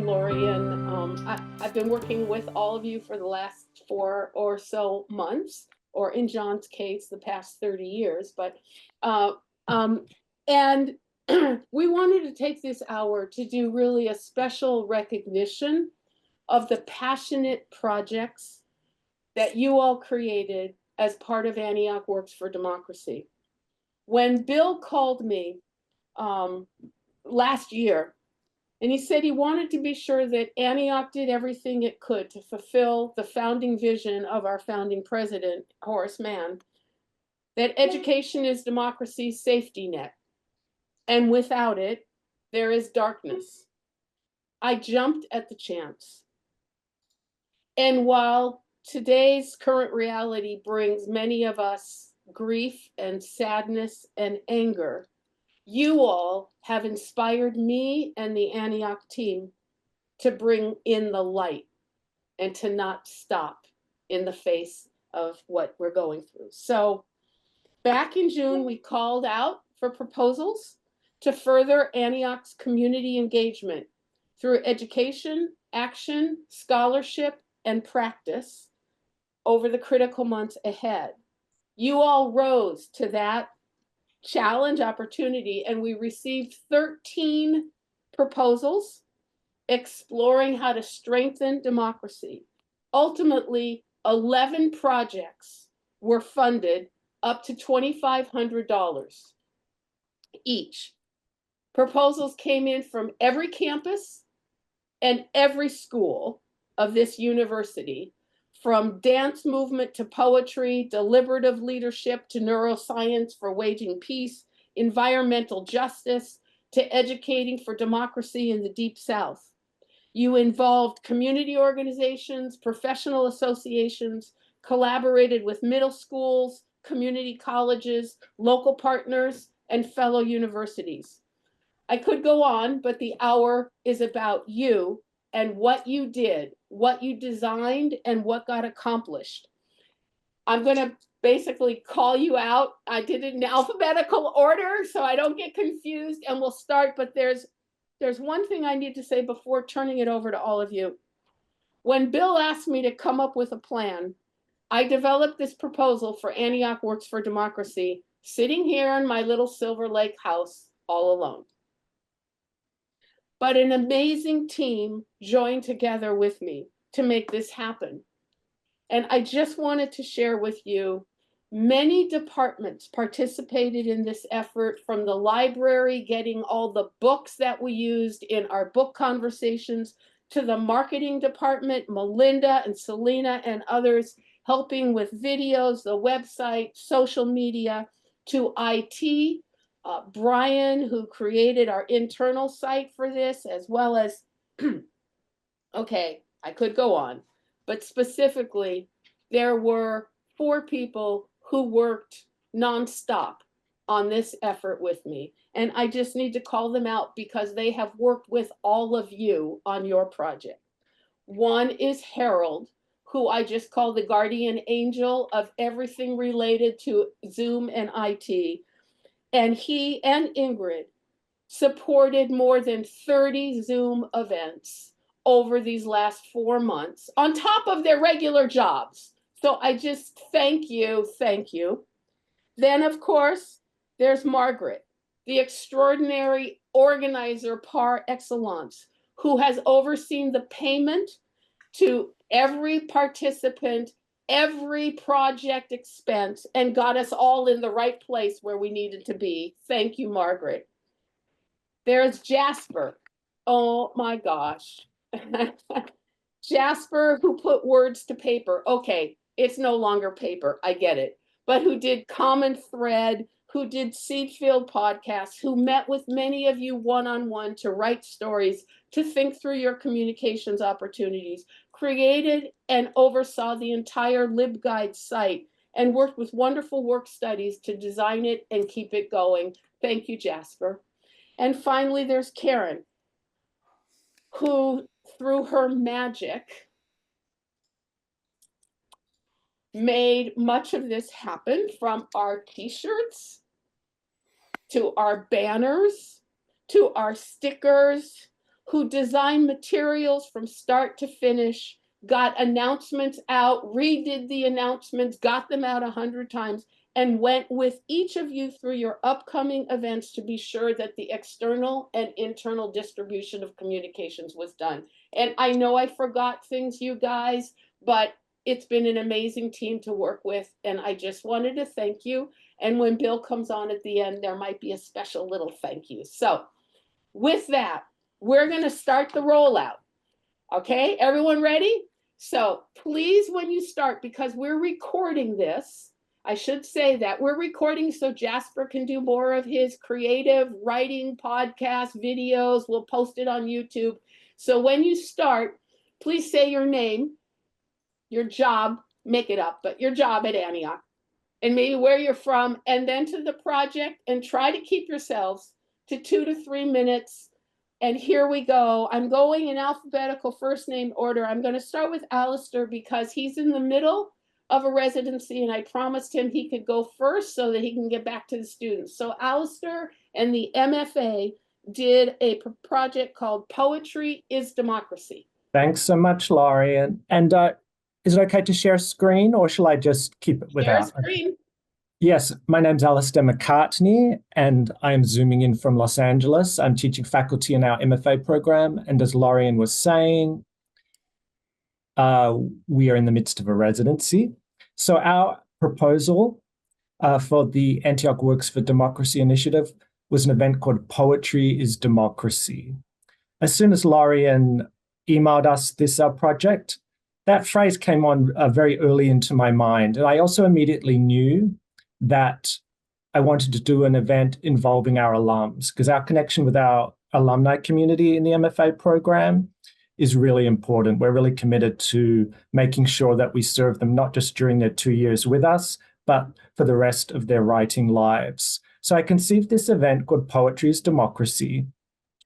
Lori, and I've been working with all of you for the last 4 or so months, or in John's case, the past 30 years. But and we wanted to take this hour to do really a special recognition of the passionate projects that you all created as part of Antioch Works for Democracy. When Bill called me last year, and he said he wanted to be sure that Antioch did everything it could to fulfill the founding vision of our founding president, Horace Mann, that education is democracy's safety net. And without it, there is darkness. I jumped at the chance. And while today's current reality brings many of us grief and sadness and anger, you all have inspired me and the Antioch team to bring in the light and to not stop in the face of what we're going through. So back in June, we called out for proposals to further Antioch's community engagement through education, action, scholarship, and practice over the critical months ahead. You all rose to that challenge opportunity, and we received 13 proposals exploring how to strengthen democracy. Ultimately, 11 projects were funded up to $2,500 each. Proposals came in from every campus and every school of this university, from dance movement to poetry, deliberative leadership to neuroscience for waging peace, environmental justice to educating for democracy in the Deep South. You involved community organizations, professional associations, collaborated with middle schools, community colleges, local partners, and fellow universities. I could go on, but the hour is about you and what you did, what you designed, and what got accomplished. I'm going to basically call you out. I did it in alphabetical order so I don't get confused, and we'll start, but there's one thing I need to say before turning it over to all of you. When Bill asked me to come up with a plan, I developed this proposal for Antioch Works for Democracy, sitting here in my little Silver Lake house all alone. But an amazing team joined together with me to make this happen. And I just wanted to share with you, many departments participated in this effort, from the library getting all the books that we used in our book conversations, to the marketing department, Melinda and Selena and others helping with videos, the website, social media, to IT, Brian, who created our internal site for this, as well as, okay, I could go on, but specifically, there were 4 people who worked nonstop on this effort with me. And I just need to call them out because they have worked with all of you on your project. One is Harold, who I just call the guardian angel of everything related to Zoom and IT. And he and Ingrid supported more than 30 Zoom events over these last 4 months on top of their regular jobs. So I just thank you, thank you. Then, of course, there's Margaret, the extraordinary organizer par excellence, who has overseen the payment to every participant, every project expense, and got us all in the right place where we needed to be. Thank you, Margaret. There's Jasper. Oh my gosh. Jasper, who put words to paper. Okay, it's no longer paper, I get it. But who did Common Thread, who did Seedfield podcasts, who met with many of you one-on-one to write stories, to think through your communications opportunities, created and oversaw the entire LibGuide site, and worked with wonderful work studies to design it and keep it going. Thank you, Jasper. And finally, there's Karen, who, through her magic, made much of this happen, from our t-shirts to our banners to our stickers, who designed materials from start to finish, got announcements out, redid the announcements, got them out 100 times, and went with each of you through your upcoming events to be sure that the external and internal distribution of communications was done. And I know I forgot things, you guys, but it's been an amazing team to work with, and I just wanted to thank you. And when Bill comes on at the end, there might be a special little thank you. So with that, we're going to start the rollout. Okay, everyone ready? So please, when you start, because we're recording this, I should say that we're recording so Jasper can do more of his creative writing, podcast, videos. We'll post it on YouTube. So when you start, please say your name, your job, make it up, but your job at Antioch, and maybe where you're from, and then to the project, and try to keep yourselves to 2 to 3 minutes. And here we go. I'm going in alphabetical first name order. I'm going to start with Alistair because he's in the middle of a residency, and I promised him he could go first so that he can get back to the students. So Alistair and the MFA did a project called Poetry is Democracy. Thanks so much, Laurie. And is it okay to share screen, or shall I just keep it without? Share screen. Yes, my name's Alistair McCartney, and I'm zooming in from Los Angeles. I'm teaching faculty in our MFA program, and as Lorian was saying, we are in the midst of a residency. So our proposal for the Antioch Works for Democracy initiative was an event called Poetry is Democracy. As soon as Lorian emailed us this project, that phrase came on very early into my mind. And I also immediately knew that I wanted to do an event involving our alums, because our connection with our alumni community in the MFA program is really important. We're really committed to making sure that we serve them not just during their 2 years with us, but for the rest of their writing lives. So I conceived this event called Poetry is Democracy,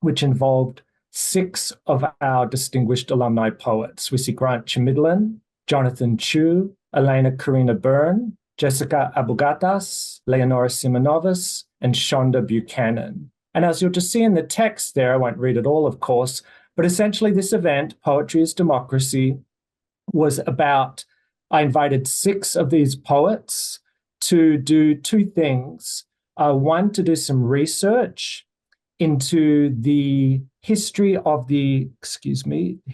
which involved 6 of our distinguished alumni poets. We see Grant Chamidlin, Jonathan Chu, Elena Karina Byrne, Jessica Abugatas, Leonora Simonovas, and Shonda Buchanan. And as you'll just see in the text there, I won't read it all, of course, but essentially this event, Poetry is Democracy, was about, I invited 6 of these poets to do 2 things. One, to do some research into the history of the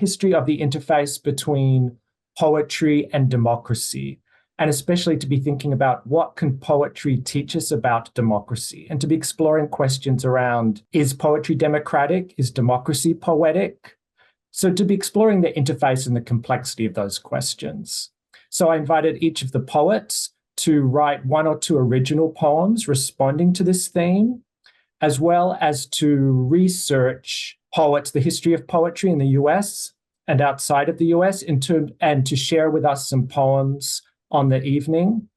interface between poetry and democracy, and especially to be thinking about what can poetry teach us about democracy, and to be exploring questions around, is poetry democratic? Is democracy poetic? So to be exploring the interface and the complexity of those questions. So I invited each of the poets to write 1 or 2 original poems responding to this theme, as well as to research poets, the history of poetry in the US and outside of the US, and to share with us some poems on the evening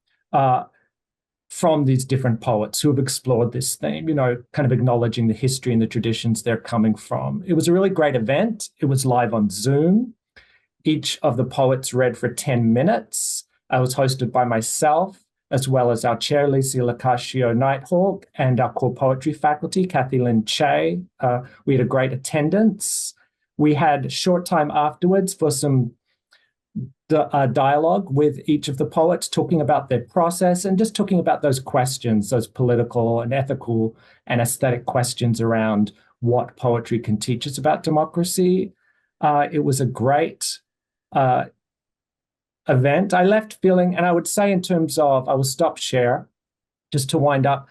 from these different poets who have explored this theme, kind of acknowledging the history and the traditions they're coming from. It was a really great event. It was live on Zoom. Each of the poets read for 10 minutes. I was hosted by myself, as well as our chair, Lisa Lacascio-Nighthawk, and our core poetry faculty, Kathy Lynn Che. We had a great attendance. We had a short time afterwards for some dialogue with each of the poets, talking about their process and just talking about those questions, those political and ethical and aesthetic questions around what poetry can teach us about democracy. It was a great event. I left feeling, and I would say in terms of, I will stop share just to wind up.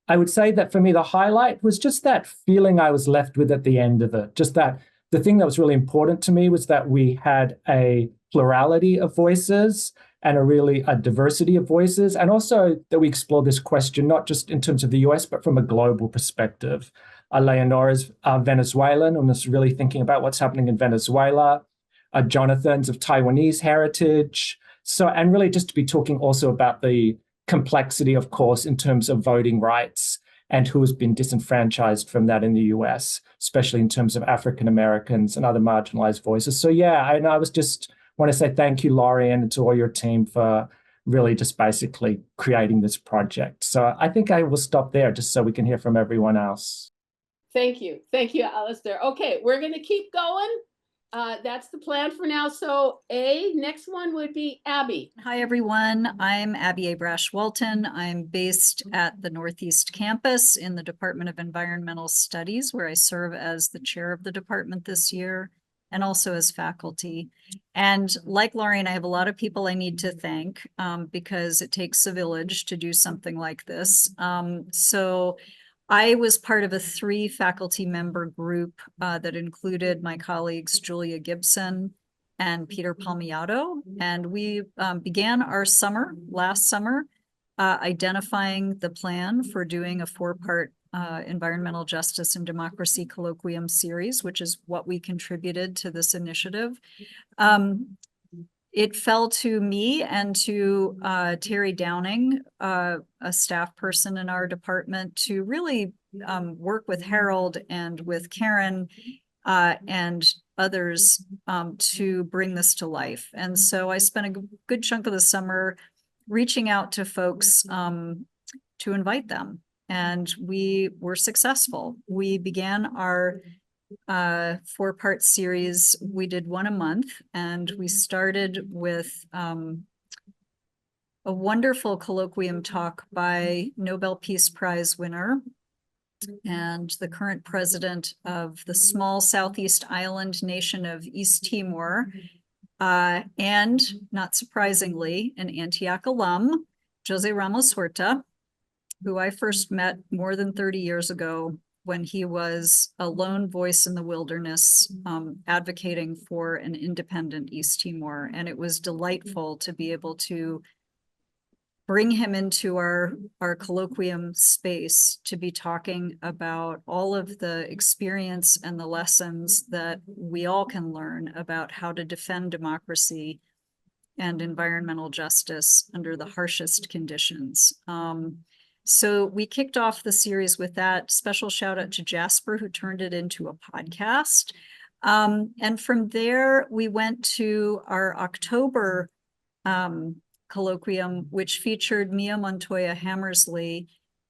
I would say that for me, the highlight was just that feeling I was left with at the end of it. Just that the thing that was really important to me was that we had a plurality of voices and a diversity of voices, and also that we explore this question, not just in terms of the US, but from a global perspective. Leonora's Venezuelan, and was really thinking about what's happening in Venezuela. Jonathan's of Taiwanese heritage. So, and really just to be talking also about the complexity, of course, in terms of voting rights and who has been disenfranchised from that in the US, especially in terms of African Americans and other marginalized voices. So yeah, I was just want to say thank you, Laurie, and to all your team for really just basically creating this project. So I think I will stop there just so we can hear from everyone else. Thank you. Thank you, Alistair. Okay, we're going to keep going. That's the plan for now. So next one would be Abby. Hi, everyone. I'm Abby Abrash-Walton. I'm based at the Northeast Campus in the Department of Environmental Studies, where I serve as the chair of the department this year and also as faculty. And like Lauren, I have a lot of people I need to thank because it takes a village to do something like this. So I was part of a 3 faculty member group that included my colleagues Julia Gibson and Peter Palmiato. And we began our summer, last summer, identifying the plan for doing a 4-part environmental justice and democracy colloquium series, which is what we contributed to this initiative. It fell to me and to Terry Downing, a staff person in our department, to really work with Harold and with Karen and others to bring this to life. And so I spent a good chunk of the summer reaching out to folks to invite them. And we were successful. We began our 4-part series. We did one a month, and we started with a wonderful colloquium talk by Nobel Peace Prize winner and the current president of the small Southeast island nation of East Timor, and not surprisingly, an Antioch alum, Jose Ramos Huerta, who I first met more than 30 years ago when he was a lone voice in the wilderness advocating for an independent East Timor. And it was delightful to be able to bring him into our colloquium space to be talking about all of the experience and the lessons that we all can learn about how to defend democracy and environmental justice under the harshest conditions. So we kicked off the series with that. Special shout out to Jasper, who turned it into a podcast. And from there, we went to our October colloquium, which featured Mia Montoya Hammersley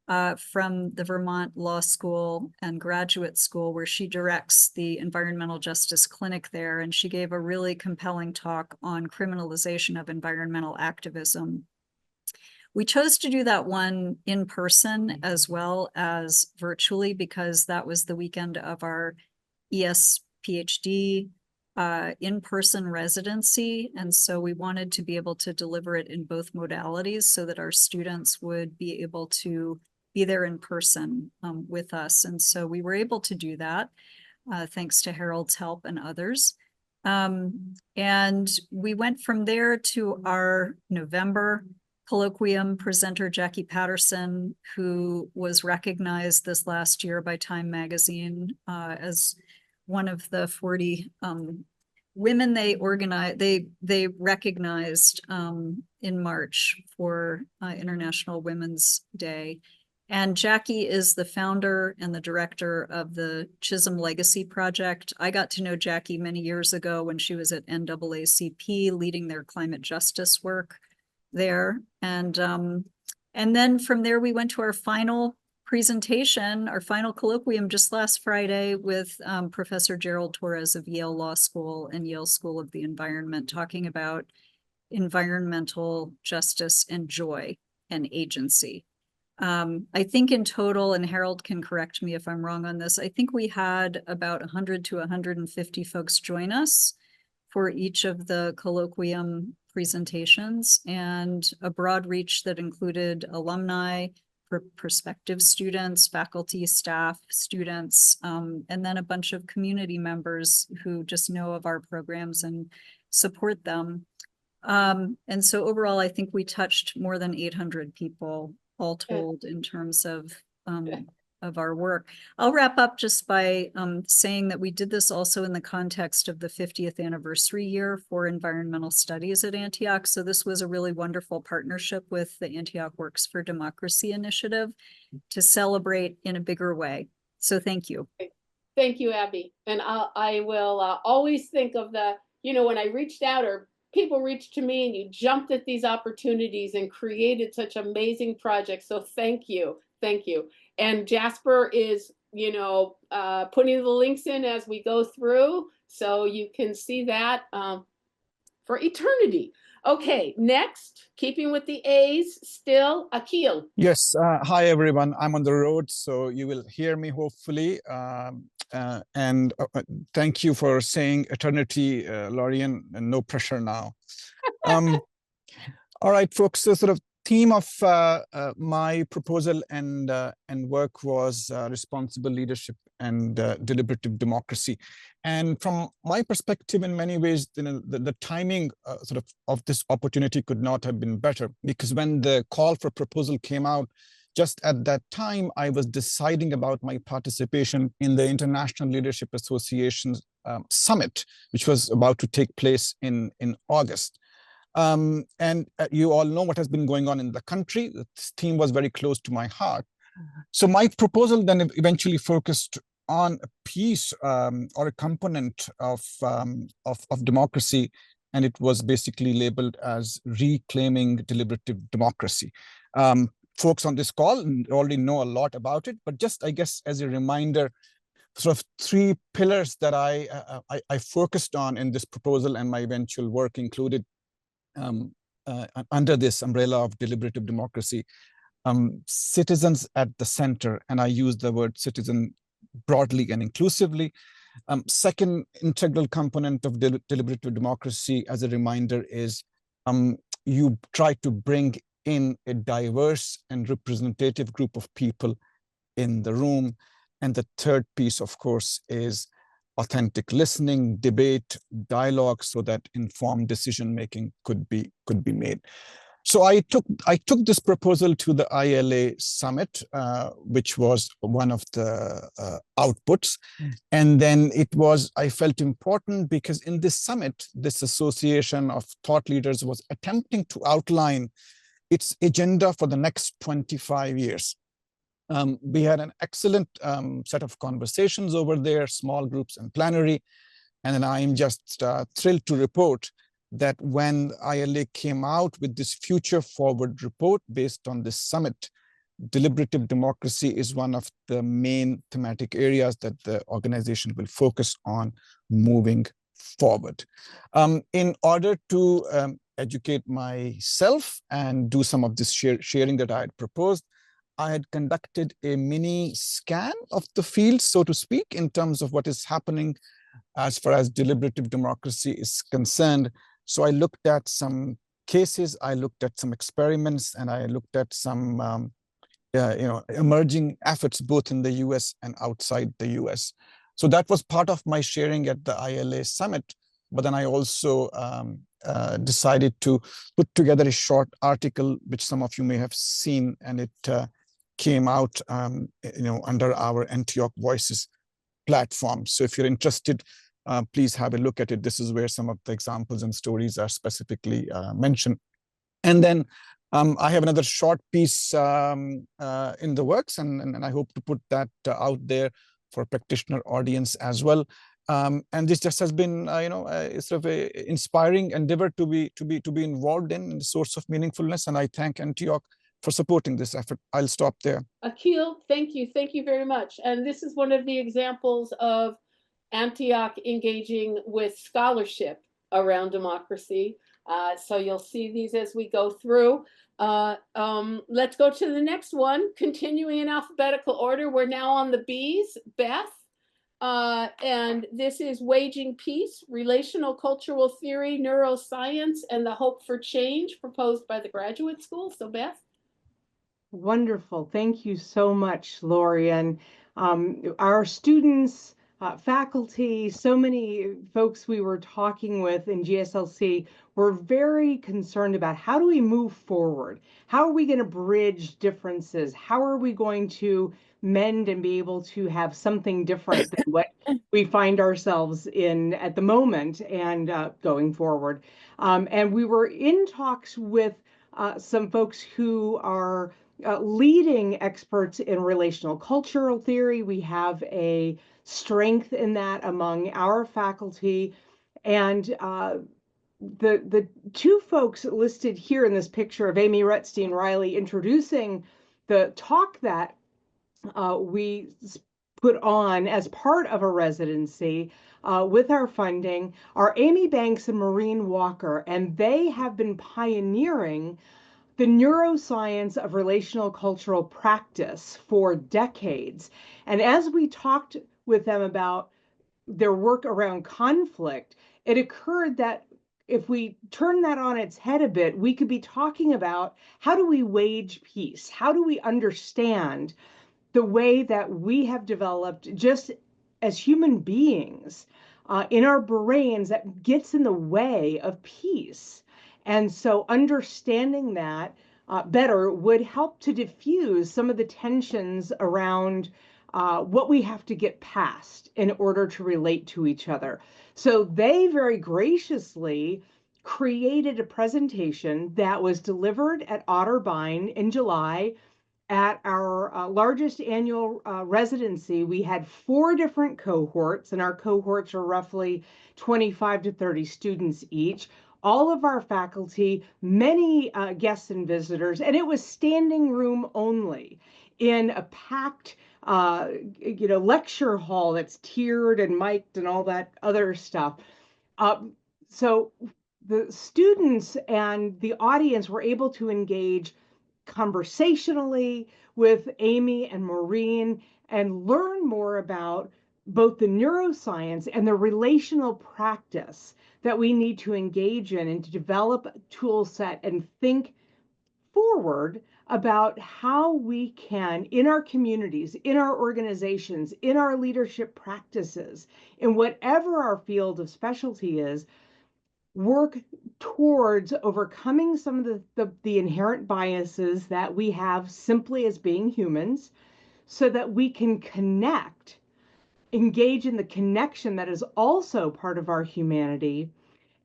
from the Vermont Law School and Graduate School, where she directs the Environmental Justice Clinic there. And she gave a really compelling talk on criminalization of environmental activism. We chose to do that one in person as well as virtually because that was the weekend of our ES PhD in-person residency. And so we wanted to be able to deliver it in both modalities so that our students would be able to be there in person with us. And so we were able to do that thanks to Harold's help and others. And we went from there to our November colloquium presenter, Jackie Patterson, who was recognized this last year by Time Magazine as one of the 40 women they recognized in March for International Women's Day. And Jackie is the founder and the director of the Chisholm Legacy Project. I got to know Jackie many years ago when she was at NAACP leading their climate justice work there. And then from there, we went to our final presentation, our final colloquium just last Friday with Professor Gerald Torres of Yale Law School and Yale School of the Environment, talking about environmental justice and joy and agency. I think in total, and Harold can correct me if I'm wrong on this, I think we had about 100 to 150 folks join us for each of the colloquium presentations, and a broad reach that included alumni, prospective students, faculty, staff, students, and then a bunch of community members who just know of our programs and support them. And so overall, I think we touched more than 800 people all told in terms of our work. I'll wrap up just by saying that we did this also in the context of the 50th anniversary year for environmental studies at Antioch. So this was a really wonderful partnership with the Antioch Works for Democracy initiative to celebrate in a bigger way. So thank you. Thank you, Abby. And I will always think of when I reached out or people reached to me and you jumped at these opportunities and created such amazing projects. So thank you. Thank you. And Jasper is, putting the links in as we go through, so you can see that for eternity. Okay, next, keeping with the A's, still Akil. Yes, hi everyone. I'm on the road, so you will hear me hopefully. And thank you for saying eternity, Lorian, and no pressure now. All right, folks. So sort of theme of my proposal and work was responsible leadership and deliberative democracy. And from my perspective, in many ways, the timing of this opportunity could not have been better, because when the call for proposal came out, just at that time, I was deciding about my participation in the International Leadership Association's summit, which was about to take place in August. And you all know what has been going on in the country. This theme was very close to my heart. So my proposal then eventually focused on a piece or a component of democracy, and it was basically labeled as reclaiming deliberative democracy. Folks on this call already know a lot about it, but just, I guess, as a reminder, sort of three pillars that I focused on in this proposal, and my eventual work included under this umbrella of deliberative democracy: citizens at the center, and I use the word citizen broadly and inclusively. Second integral component of deliberative democracy, as a reminder, is you try to bring in a diverse and representative group of people in the room. And the third piece, of course, is authentic listening, debate, dialogue, so that informed decision making could be made. So I took this proposal to the ILA summit, which was one of the outputs. And then I felt important because in this summit, this association of thought leaders was attempting to outline its agenda for the next 25 years. We had an excellent set of conversations over there, small groups and plenary. And then I'm just thrilled to report that when ILA came out with this future forward report based on this summit, deliberative democracy is one of the main thematic areas that the organization will focus on moving forward. In order to educate myself and do some of this sharing that I had proposed, I had conducted a mini scan of the field, so to speak, in terms of what is happening as far as deliberative democracy is concerned. So I looked at some cases, I looked at some experiments, and I looked at some emerging efforts both in the US and outside the US. So that was part of my sharing at the ILA summit. But then I also decided to put together a short article, which some of you may have seen, and it came out under our Antioch Voices platform. So if you're interested, please have a look at it. This is where some of the examples and stories are specifically mentioned. And then I have another short piece in the works, and I hope to put that out there for a practitioner audience as well. And this just has been, sort of a inspiring endeavor to be involved in the source of meaningfulness. And I thank Antioch for supporting this effort. I'll stop there. Akil, thank you. Thank you very much. And this is one of the examples of Antioch engaging with scholarship around democracy. So you'll see these as we go through. Let's go to the next one. Continuing in alphabetical order, we're now on the B's. Beth. And this is Waging Peace, Relational Cultural Theory, Neuroscience, and the Hope for Change, proposed by the Graduate School. So Beth. Wonderful. Thank you so much, Lorian. Our students, faculty, so many folks we were talking with in GSLC were very concerned about how do we move forward? How are we going to bridge differences? How are we going to mend and be able to have something different than what we find ourselves in at the moment and going forward? And we were in talks with some folks who are leading experts in relational cultural theory. We have a strength in that among our faculty. And the two folks listed here in this picture of Amy Rutstein Riley introducing the talk that we put on as part of a residency with our funding are Amy Banks and Maureen Walker, and they have been pioneering the neuroscience of relational cultural practice for decades. And as we talked with them about their work around conflict, it occurred that if we turn that on its head a bit, we could be talking about how do we wage peace? How do we understand the way that we have developed just as human beings in our brains that gets in the way of peace? And so understanding that better would help to diffuse some of the tensions around what we have to get past in order to relate to each other. So they very graciously created a presentation that was delivered at Otterbein in July. At our largest annual residency, we had 4 different cohorts, and our cohorts are roughly 25 to 30 students each. All of our faculty, many guests and visitors, and it was standing room only in a packed lecture hall that's tiered and mic'd and all that other stuff. So the students and the audience were able to engage conversationally with Amy and Maureen and learn more about both the neuroscience and the relational practice that we need to engage in and to develop a tool set and think forward about how we can, in our communities, in our organizations, in our leadership practices, in whatever our field of specialty is, work towards overcoming some of the inherent biases that we have simply as being humans, so that we can connect, engage in the connection that is also part of our humanity,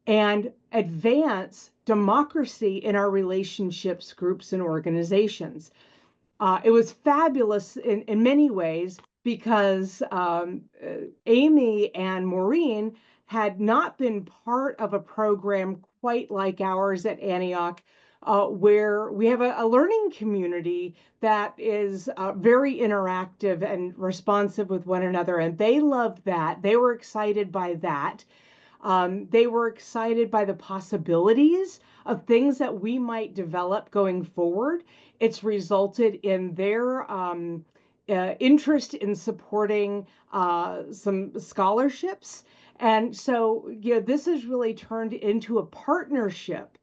and advance democracy in our relationships, groups, and organizations. It was fabulous in many ways because Amy and Maureen had not been part of a program quite like ours at Antioch, where we have a learning community that is very interactive and responsive with one another. And they loved that. They were excited by that. They were excited by the possibilities of things that we might develop going forward. It's resulted in their interest in supporting some scholarships. And so, this has really turned into a partnership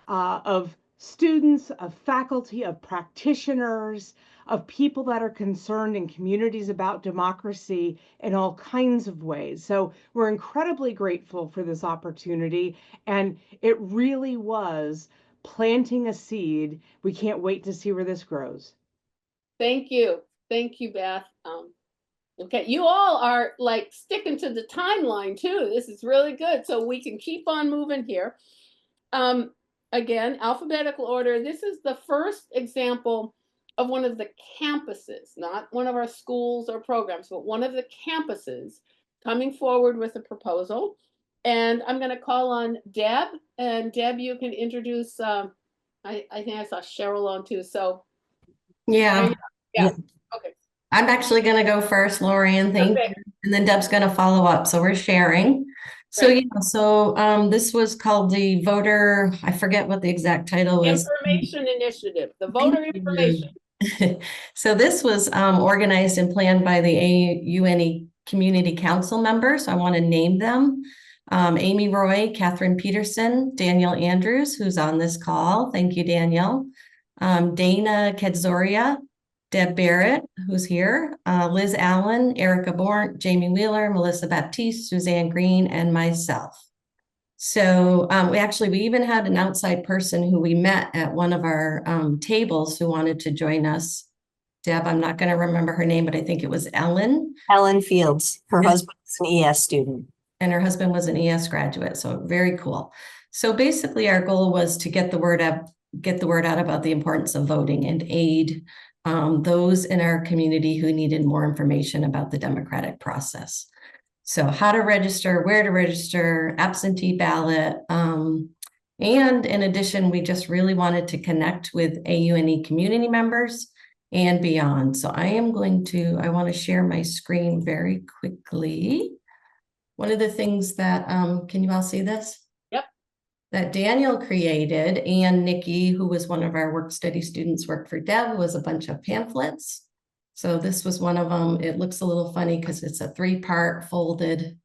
of students, of faculty, of practitioners, of people that are concerned in communities about democracy in all kinds of ways. So we're incredibly grateful for this opportunity, and it really was planting a seed. We can't wait to see where this grows. Thank you, Beth. Okay, you all are like sticking to the timeline too. This is really good, so we can keep on moving here. Again, alphabetical order. This is the first example of one of the campuses, not one of our schools or programs, but one of the campuses coming forward with a proposal. And I'm going to call on Deb, and Deb, you can introduce. I think I saw Cheryl on too. So yeah. Okay. I'm actually going to go first, Lori, and thank you. And then Deb's going to follow up. So we're sharing. So, this was called the voter, I forget what the exact title is. Information Initiative, the voter information. So this was organized and planned by the AUNE Community Council members. So I want to name them. Amy Roy, Catherine Peterson, Danielle Andrews, who's on this call. Thank you, Danielle. Dana Kedzoria, Deb Barrett, who's here, Liz Allen, Erica Bourne, Jamie Wheeler, Melissa Baptiste, Suzanne Green, and myself. So we even had an outside person who we met at one of our tables who wanted to join us. Deb, I'm not going to remember her name, but I think it was Ellen. Ellen Fields. Her husband is an ES student. And her husband was an ES graduate. So very cool. So basically our goal was to get the word out about the importance of voting and aid those in our community who needed more information about the democratic process. So how to register, where to register, absentee ballot. And in addition, we just really wanted to connect with AUNE community members and beyond. So I want to share my screen very quickly. One of the things that, can you all see this? Yep. That Daniel created, and Nikki, who was one of our work study students, worked for Deb, was a bunch of pamphlets. So this was one of them. It looks a little funny because it's a 3-part folded.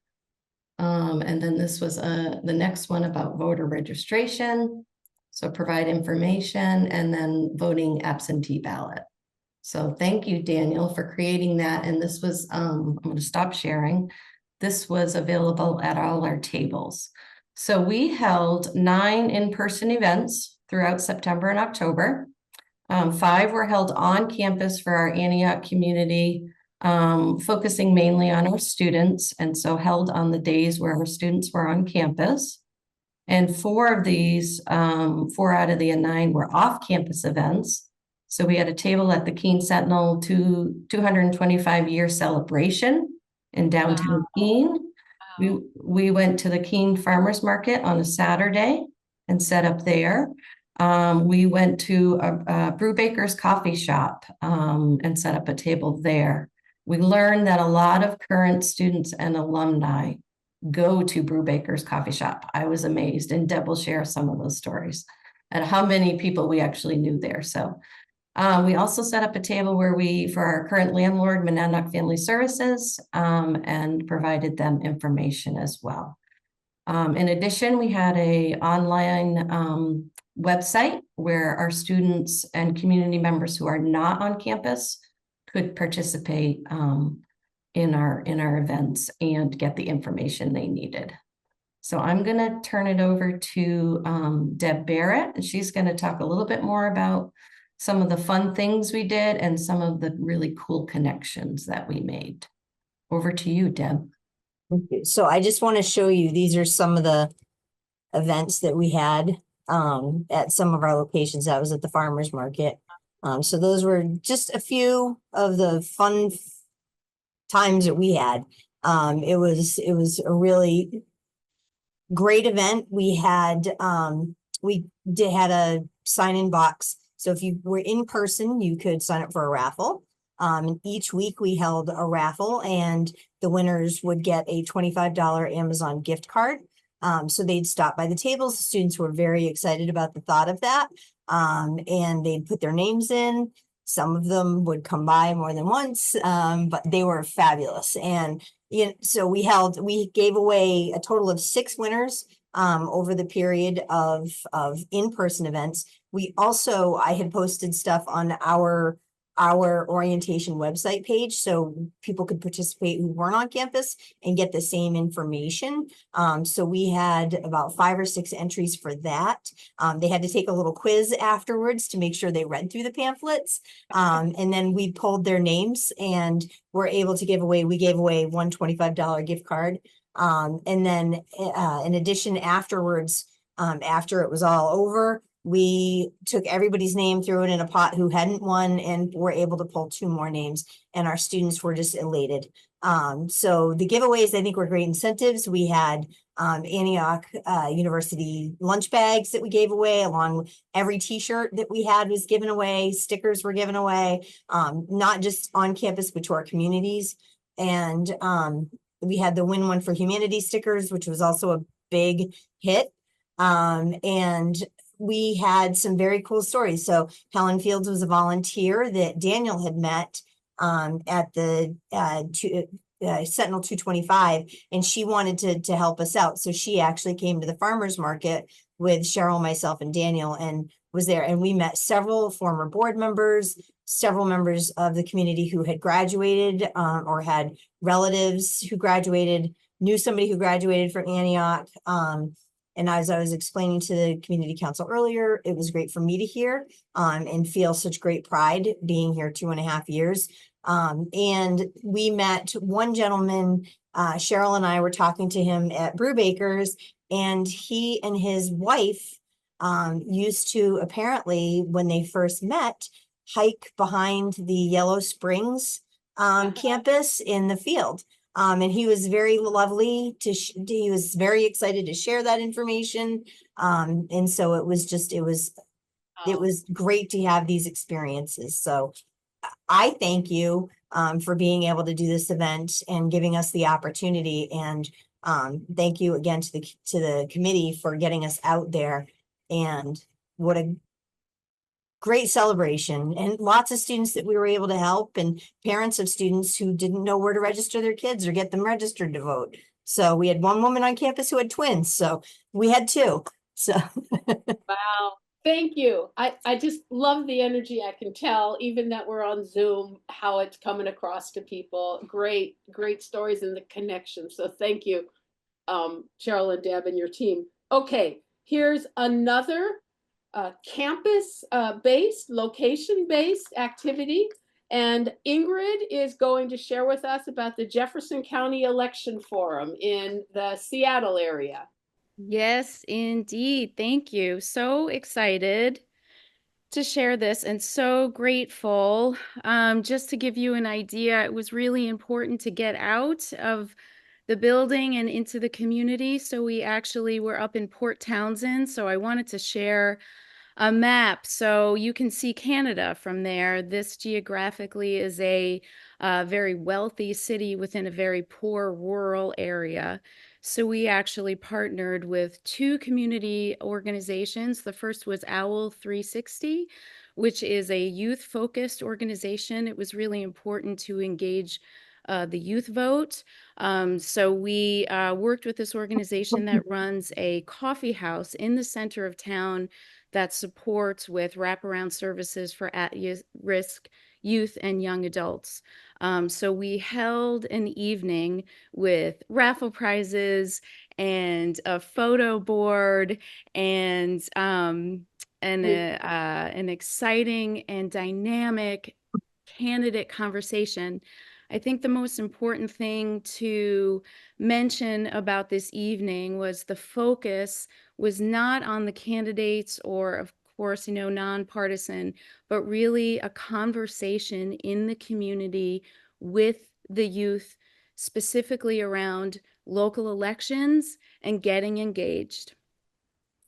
And then this was the next one about voter registration. So provide information, and then voting absentee ballot. So thank you, Daniel, for creating that. And this was, I'm going to stop sharing. This was available at all our tables. So we held 9 in-person events throughout September and October. 5 were held on campus for our Antioch community, focusing mainly on our students, and so held on the days where our students were on campus. And 4 of these, 4 out of the 9 were off-campus events. So we had a table at the Keene Sentinel 225-year celebration in downtown Keene. We went to the Keene Farmers Market on a Saturday and set up there. We went to a Brewbaker's coffee shop and set up a table there. We learned that a lot of current students and alumni go to Brewbaker's coffee shop. I was amazed, and Deb will share some of those stories and how many people we actually knew there. So we also set up a table for our current landlord, Monadnock Family Services, and provided them information as well. In addition, we had an online website where our students and community members who are not on campus could participate in our events and get the information they needed. So I'm going to turn it over to Deb Barrett, and she's going to talk a little bit more about some of the fun things we did and some of the really cool connections that we made. Over to you, Deb. Okay, so I just want to show you, these are some of the events that we had at some of our locations. That was at the farmers market. So those were just a few of the fun times that we had. It was a really great event. We had had a sign-in box. So if you were in person, you could sign up for a raffle. Each week we held a raffle, and the winners would get a $25 Amazon gift card. So they'd stop by the tables. The students were very excited about the thought of that. And they'd put their names in. Some of them would come by more than once, but they were fabulous. And so we gave away a total of 6 winners over the period of in-person events. I had posted stuff on our orientation website page, so people could participate who weren't on campus and get the same information. So we had about 5 or 6 entries for that. They had to take a little quiz afterwards to make sure they read through the pamphlets. And then we pulled their names and were able to we gave away one $25 gift card. And then in addition, afterwards, after it was all over, we took everybody's name, threw it in a pot who hadn't won, and were able to pull 2 more names, and our students were just elated. So the giveaways, I think, were great incentives. We had Antioch University lunch bags that we gave away, along with every t-shirt that we had was given away. Stickers were given away, not just on campus, but to our communities. And we had the Win One for Humanity stickers, which was also a big hit. And we had some very cool stories. So Helen Fields was a volunteer that Daniel had met at the Sentinel 225, and she wanted to help us out. So she actually came to the farmers market with Cheryl, myself, and Daniel, and was there. And we met several former board members, several members of the community who had graduated or had relatives who graduated, knew somebody who graduated from Antioch. And as I was explaining to the community council earlier, it was great for me to hear and feel such great pride being here 2.5 years. And we met one gentleman, Cheryl and I were talking to him at Brewbaker's, and he and his wife used to, apparently, when they first met, hike behind the Yellow Springs campus in the field. And he was very lovely he was very excited to share that information. And so it was great to have these experiences. So I thank you for being able to do this event and giving us the opportunity. And thank you again to the committee for getting us out there. And what a great celebration, and lots of students that we were able to help, and parents of students who didn't know where to register their kids or get them registered to vote. So we had one woman on campus who had twins, so we had two. So Wow. Thank you. I just love the energy. I can tell, even that we're on Zoom, how it's coming across to people. Great, great stories and the connection. So thank you, Cheryl and Deb and your team. Okay, here's another campus-based, location-based activity. And Ingrid is going to share with us about the Jefferson County Election Forum in the Seattle area. Yes, indeed. Thank you. So excited to share this and so grateful. Just to give you an idea, it was really important to get out of the building and into the community. So we actually were up in Port Townsend. So I wanted to share a map so you can see Canada from there. This geographically is a very wealthy city within a very poor rural area. So we actually partnered with two community organizations. The first was Owl 360, which is a youth-focused organization. It was really important to engage the youth vote. So we worked with this organization that runs a coffee house in the center of town that supports with wraparound services for at-risk youth and young adults. So we held an evening with raffle prizes and a photo board and an exciting and dynamic candidate conversation. I think the most important thing to mention about this evening was the focus was not on the candidates or, of course, nonpartisan, but really a conversation in the community with the youth, specifically around local elections and getting engaged.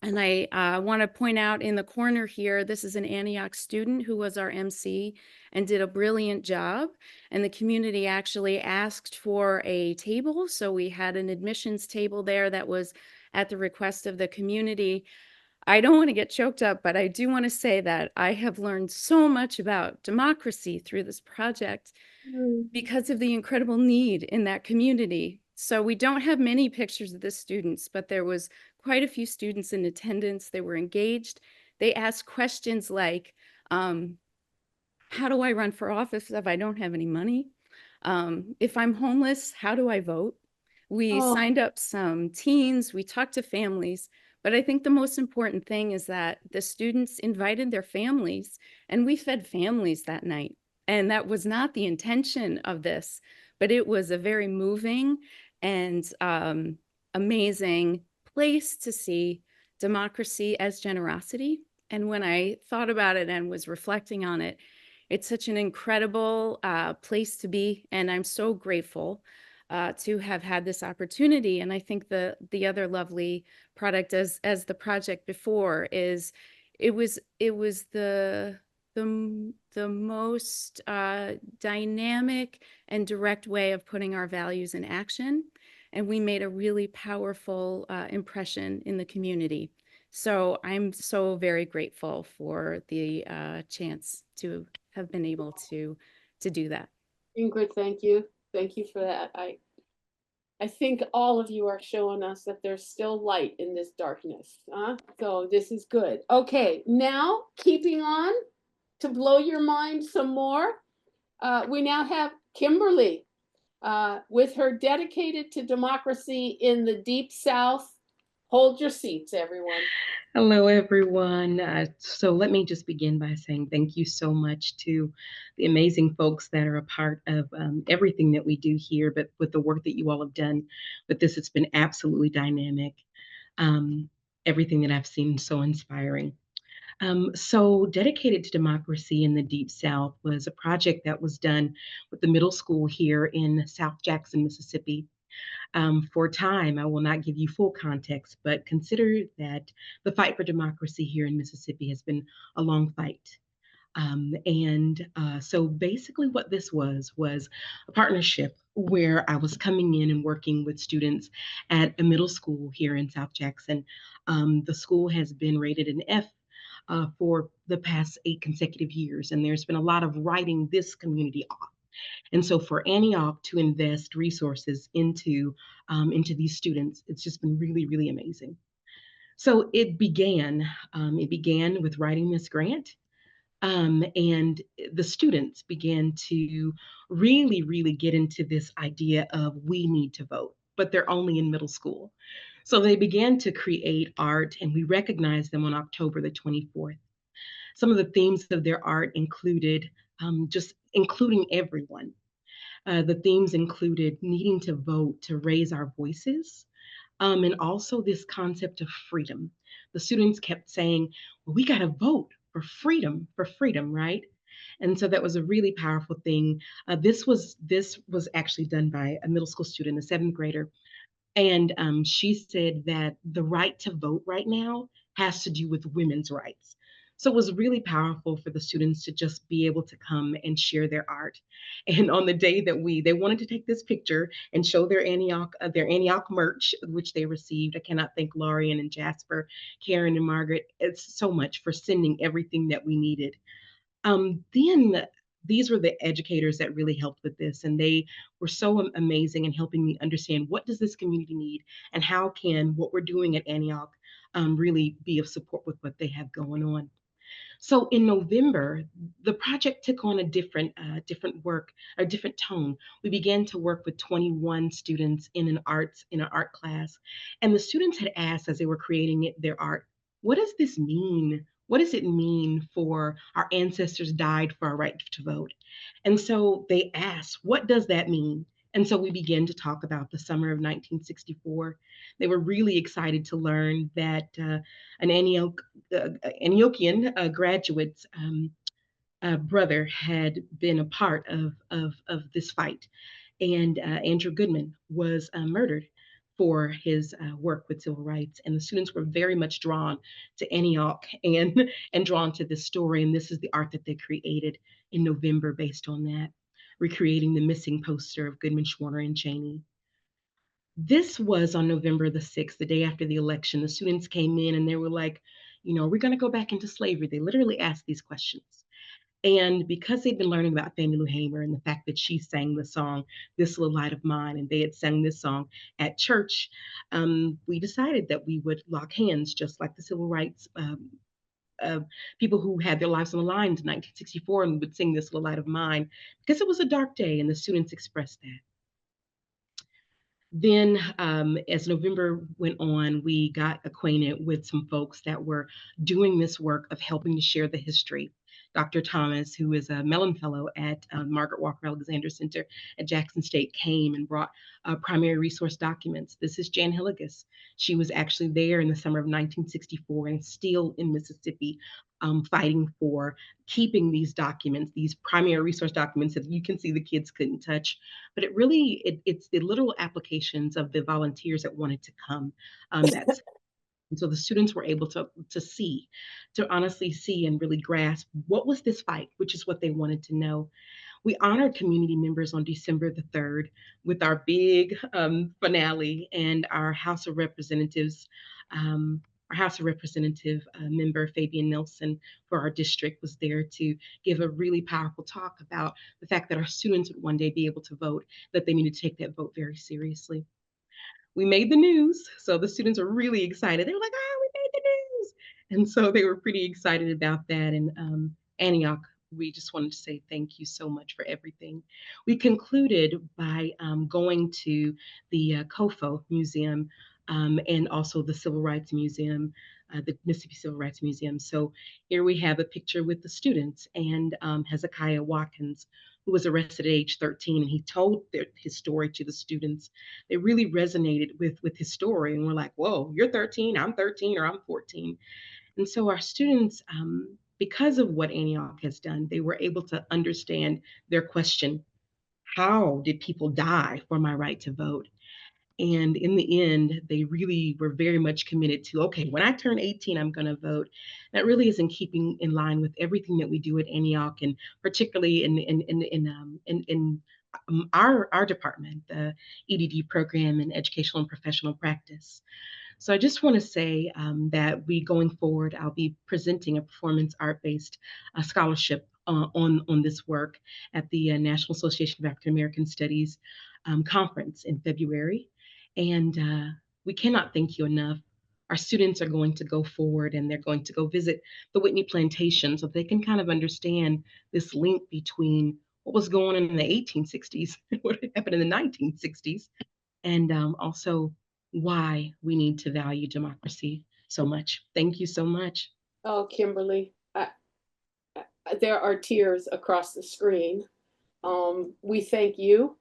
And I want to point out in the corner here, this is an Antioch student who was our MC and did a brilliant job. And the community actually asked for a table. So we had an admissions table there that was at the request of the community. I don't want to get choked up, but I do want to say that I have learned so much about democracy through this project because of the incredible need in that community. So we don't have many pictures of the students, but there was quite a few students in attendance. They were engaged. They asked questions like, how do I run for office if I don't have any money? If I'm homeless, how do I vote? We signed up some teens, we talked to families, but I think the most important thing is that the students invited their families, and we fed families that night. And that was not the intention of this, but it was a very moving and amazing place to see democracy as generosity. And when I thought about it and was reflecting on it, it's such an incredible place to be, and I'm so grateful to have had this opportunity. And I think the other lovely product, as the project before, is it was the most dynamic and direct way of putting our values in action, and we made a really powerful impression in the community. So I'm so very grateful for the chance to have been able to do that. Ingrid, thank you. Thank you for that. I think all of you are showing us that there's still light in this darkness. So this is good. Okay, now keeping on to blow your mind some more, we now have Kimberly with her Dedicated to Democracy in the Deep South. Hold your seats, everyone. Hello, everyone. So let me just begin by saying thank you so much to the amazing folks that are a part of everything that we do here, but with the work that you all have done with this, it's been absolutely dynamic. Everything that I've seen so inspiring. So Dedicated to Democracy in the Deep South was a project that was done with the middle school here in South Jackson, Mississippi. For time, I will not give you full context, but consider that the fight for democracy here in Mississippi has been a long fight. So basically what this was a partnership where I was coming in and working with students at a middle school here in South Jackson. The school has been rated an F for the past 8 consecutive years, and there's been a lot of writing this community off. And so for Antioch to invest resources into these students, it's just been really, really amazing. So it began with writing this grant, and the students began to really, really get into this idea of we need to vote, but they're only in middle school. So they began to create art, and we recognized them on October the 24th. Some of the themes of their art included just including everyone. The themes included needing to vote to raise our voices, and also this concept of freedom. The students kept saying, well, we got to vote for freedom, right? And so that was a really powerful thing. This was actually done by a middle school student, a 7th grader, and she said that the right to vote right now has to do with women's rights. So it was really powerful for the students to just be able to come and share their art. And on the day that they wanted to take this picture and show their Antioch merch, which they received. I cannot thank Lorian and Jasper, Karen and Margaret. It's so much for sending everything that we needed. Then these were the educators that really helped with this, and they were so amazing in helping me understand what does this community need and how can what we're doing at Antioch really be of support with what they have going on. So in November, the project took on a different tone. We began to work with 21 students in an art class, and the students had asked as they were creating their art, "What does this mean? What does it mean for our ancestors died for our right to vote?" And so they asked, "What does that mean?" And so we began to talk about the summer of 1964. They were really excited to learn that an Antiochian graduate's brother had been a part of this fight. And Andrew Goodman was murdered for his work with civil rights. And the students were very much drawn to Antioch and drawn to this story. And this is the art that they created in November based on that, recreating the missing poster of Goodman, Schwerner, and Cheney. This was on November the 6th, the day after the election. The students came in and they were like, we're going to go back into slavery. They literally asked these questions. And because they'd been learning about Fannie Lou Hamer and the fact that she sang the song, This Little Light of Mine, and they had sang this song at church, we decided that we would lock hands, just like the civil rights people who had their lives on the line in 1964 and would sing This Little Light of Mine, because it was a dark day and the students expressed that. Then, as November went on, we got acquainted with some folks that were doing this work of helping to share the history. Dr. Thomas, who is a Mellon Fellow at Margaret Walker Alexander Center at Jackson State, came and brought primary resource documents. This is Jan Hilligus. She was actually there in the summer of 1964 and still in Mississippi fighting for keeping these documents, these primary resource documents that you can see the kids couldn't touch. But it's the literal applications of the volunteers that wanted to come. And so the students were able to honestly see and really grasp what was this fight, which is what they wanted to know. We honored community members on December the 3rd with our big finale, and our House of Representatives, member Fabian Nelson for our district was there to give a really powerful talk about the fact that our students would one day be able to vote, that they needed to take that vote very seriously. We made the news, so the students were really excited. They were like, "Oh, we made the news!" And so they were pretty excited about that. And Antioch, we just wanted to say thank you so much for everything. We concluded by going to the COFO Museum and also the Civil Rights Museum, the Mississippi Civil Rights Museum. So here we have a picture with the students and Hezekiah Watkins, who was arrested at age 13, and he told his story to the students. They really resonated with his story, and we're like, "Whoa, you're 13, I'm 13, or I'm 14." And so our students, because of what Antioch has done, they were able to understand their question: how did people die for my right to vote? And in the end, they really were very much committed to, okay, when I turn 18, I'm going to vote. That really is in keeping in line with everything that we do at Antioch, and particularly in our department, the EDD program in educational and professional practice. So I just want to say that going forward, I'll be presenting a performance art-based scholarship on this work at the National Association of African American Studies conference in February. And we cannot thank you enough. Our students are going to go forward and they're going to go visit the Whitney Plantation so they can kind of understand this link between what was going on in the 1860s and what happened in the 1960s, and also why we need to value democracy so much. Thank you so much. Oh, Kimberly, there are tears across the screen. We thank you.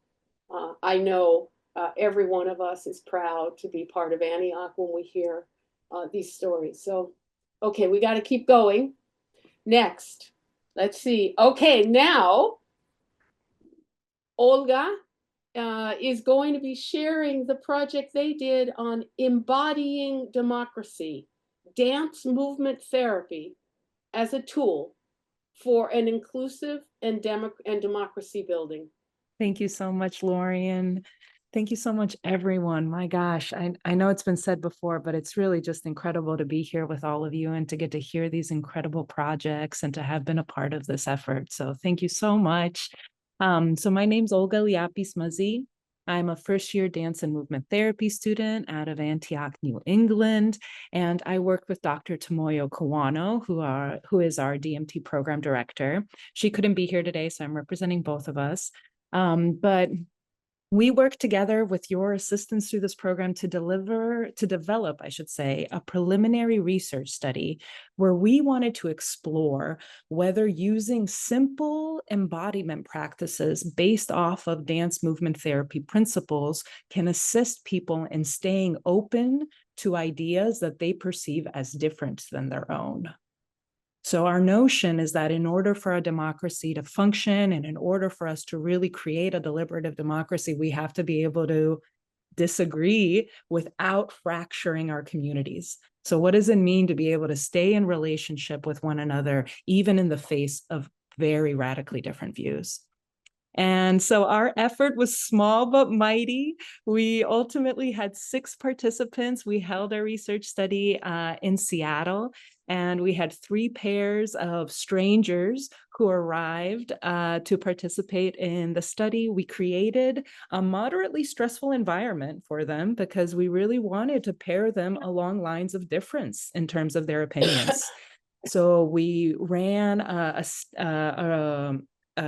I know every one of us is proud to be part of Antioch when we hear these stories. So, okay, we got to keep going. Next, let's see. Okay, now Olga is going to be sharing the project they did on embodying democracy, dance movement therapy as a tool for an inclusive and democracy building. Thank you so much, Lorian. Thank you so much, everyone. My gosh, I know it's been said before, but it's really just incredible to be here with all of you and to get to hear these incredible projects and to have been a part of this effort. So thank you so much. So my name's Olga Liapis-Muzzy. I'm a first-year dance and movement therapy student out of Antioch, New England, and I work with Dr. Tomoyo Kawano, who is our DMT program director. She couldn't be here today, so I'm representing both of us. But we work together with your assistance through this program to develop, I should say, a preliminary research study where we wanted to explore whether using simple embodiment practices based off of dance movement therapy principles can assist people in staying open to ideas that they perceive as different than their own. So our notion is that in order for a democracy to function and in order for us to really create a deliberative democracy, we have to be able to disagree without fracturing our communities. So what does it mean to be able to stay in relationship with one another, even in the face of very radically different views? And so our effort was small but mighty. We ultimately had 6 participants. We held our research study in Seattle, and we had 3 pairs of strangers who arrived to participate in the study. We created a moderately stressful environment for them because we really wanted to pair them along lines of difference in terms of their opinions. So we ran a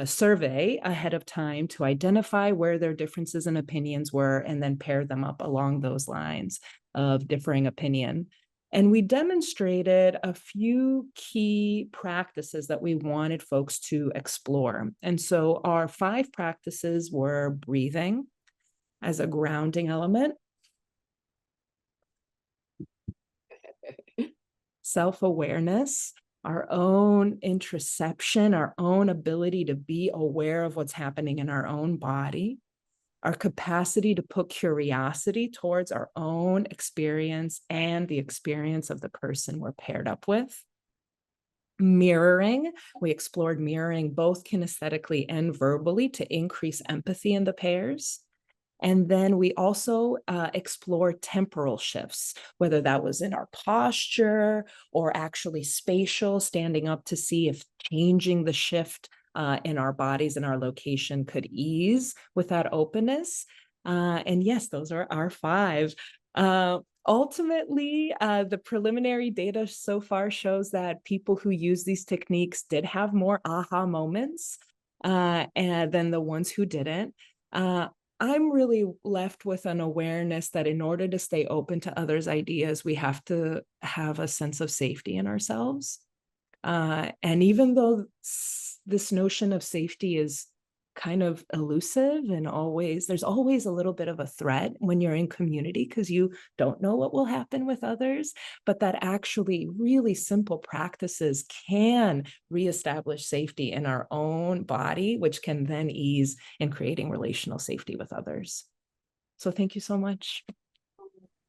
survey ahead of time to identify where their differences in opinions were and then pair them up along those lines of differing opinion. And we demonstrated a few key practices that we wanted folks to explore. And so our 5 practices were breathing as a grounding element, self-awareness, our own introspection, our own ability to be aware of what's happening in our own body, our capacity to put curiosity towards our own experience and the experience of the person we're paired up with. Mirroring, we explored mirroring both kinesthetically and verbally to increase empathy in the pairs. And then we also explored temporal shifts, whether that was in our posture or actually spatial, standing up to see if changing the shift in our bodies and our location could ease with that openness. And yes, those are our 5. Ultimately, the preliminary data so far shows that people who use these techniques did have more aha moments than the ones who didn't. I'm really left with an awareness that in order to stay open to others' ideas, we have to have a sense of safety in ourselves. And even though this notion of safety is kind of elusive and there's always a little bit of a threat when you're in community because you don't know what will happen with others, but that actually really simple practices can reestablish safety in our own body, which can then ease in creating relational safety with others. So thank you so much.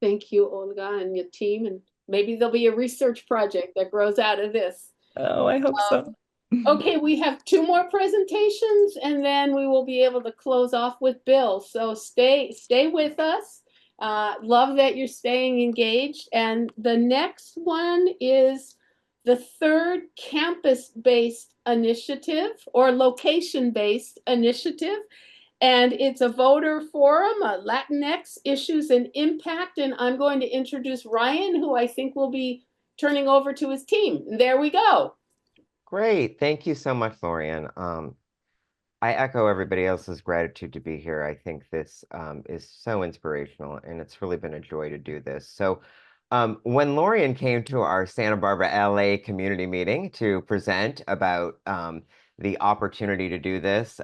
Thank you, Olga, and your team. And maybe there'll be a research project that grows out of this. Oh, I hope so. Okay, we have 2 more presentations and then we will be able to close off with Bill. So stay with us. Love that you're staying engaged. And the next one is the 3rd campus-based initiative or location-based initiative. And it's a voter forum, Latinx issues and impact. And I'm going to introduce Ryan, who I think will be turning over to his team. And there we go. Great. Thank you so much, Lorian. I echo everybody else's gratitude to be here. I think this is so inspirational, and it's really been a joy to do this. So when Lorian came to our Santa Barbara, LA community meeting to present about the opportunity to do this,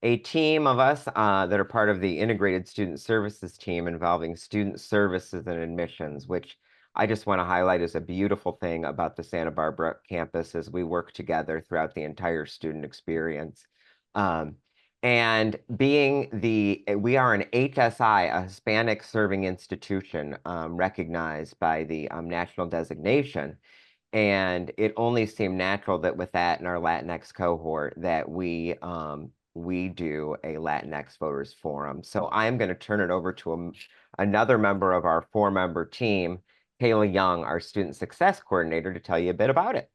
a team of us that are part of the Integrated Student Services team involving student services and admissions, which I just want to highlight as a beautiful thing about the Santa Barbara campus as we work together throughout the entire student experience. And we are an HSI, a Hispanic serving institution recognized by the national designation. And it only seemed natural that with that in our Latinx cohort that we do a Latinx Voters Forum. So I'm going to turn it over to another member of our 4-member team, Kayla Young, our Student Success Coordinator, to tell you a bit about it.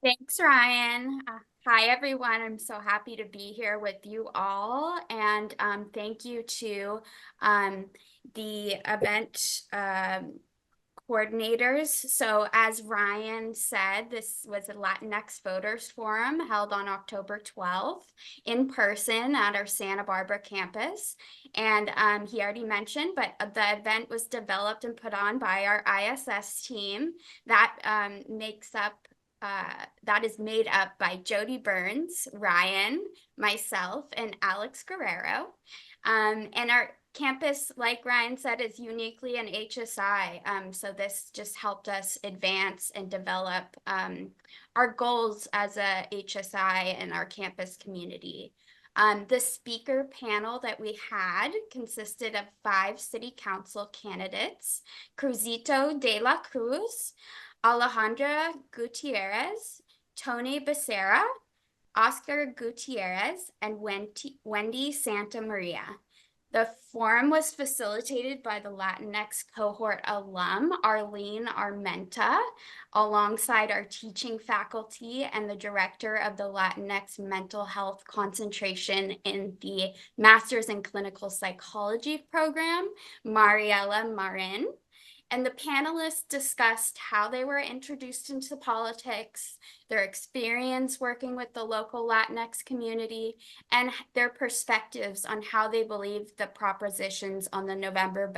Thanks, Ryan. Hi, everyone. I'm so happy to be here with you all. And thank you to the event coordinators. So as Ryan said, this was a Latinx Voters Forum held on October 12th in person at our Santa Barbara campus. And he already mentioned, but the event was developed and put on by our ISS team that that is made up by Jody Burns, Ryan, myself, and Alex Guerrero. And our campus, like Ryan said, is uniquely an HSI. So this just helped us advance and develop our goals as a HSI in our campus community. The speaker panel that we had consisted of 5 city council candidates: Cruzito de la Cruz, Alejandra Gutierrez, Tony Becerra, Oscar Gutierrez, and Wendy Santa Maria. The forum was facilitated by the Latinx cohort alum, Arlene Armenta, alongside our teaching faculty and the director of the Latinx Mental Health Concentration in the Master's in Clinical Psychology program, Mariela Marin. And the panelists discussed how they were introduced into politics, their experience working with the local Latinx community, and their perspectives on how they believed the propositions on the November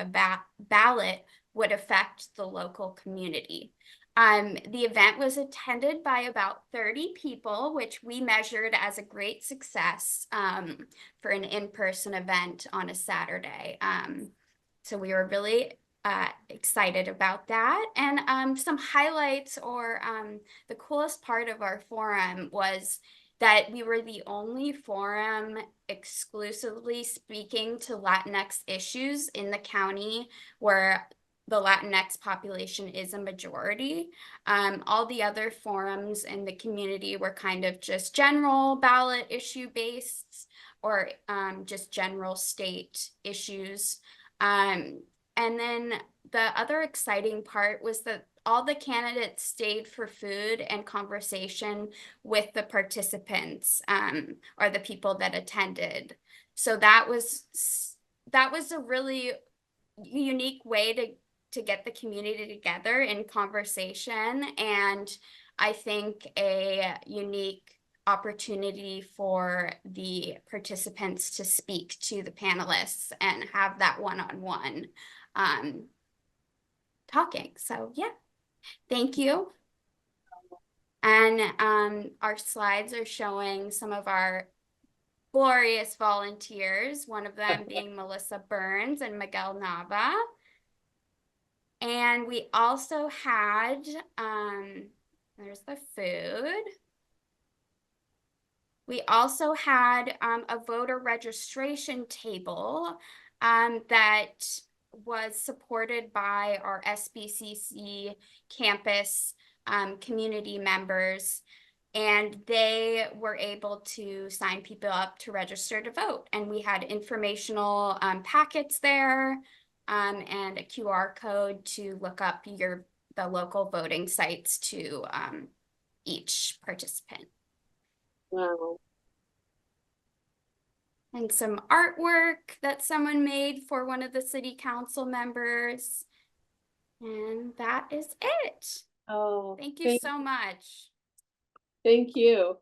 ballot would affect the local community. The event was attended by about 30 people, which we measured as a great success for an in-person event on a Saturday. So we were really excited about that. And some highlights or the coolest part of our forum was that we were the only forum exclusively speaking to Latinx issues in the county where the Latinx population is a majority. All the other forums in the community were kind of just general ballot issue based or just general state issues. And then the other exciting part was that all the candidates stayed for food and conversation with the participants or the people that attended. So that was a really unique way to get the community together in conversation, and I think a unique opportunity for the participants to speak to the panelists and have that one-on-one talking. So yeah, thank you. And our slides are showing some of our glorious volunteers, one of them being Melissa Burns and Miguel Nava. And we also had, there's the food. We also had a voter registration table that was supported by our SBCC campus community members. And they were able to sign people up to register to vote. And we had informational packets there and a QR code to look up the local voting sites to each participant. Wow. And some artwork that someone made for one of the city council members. And that is it. Oh, Thank you so much. Thank you.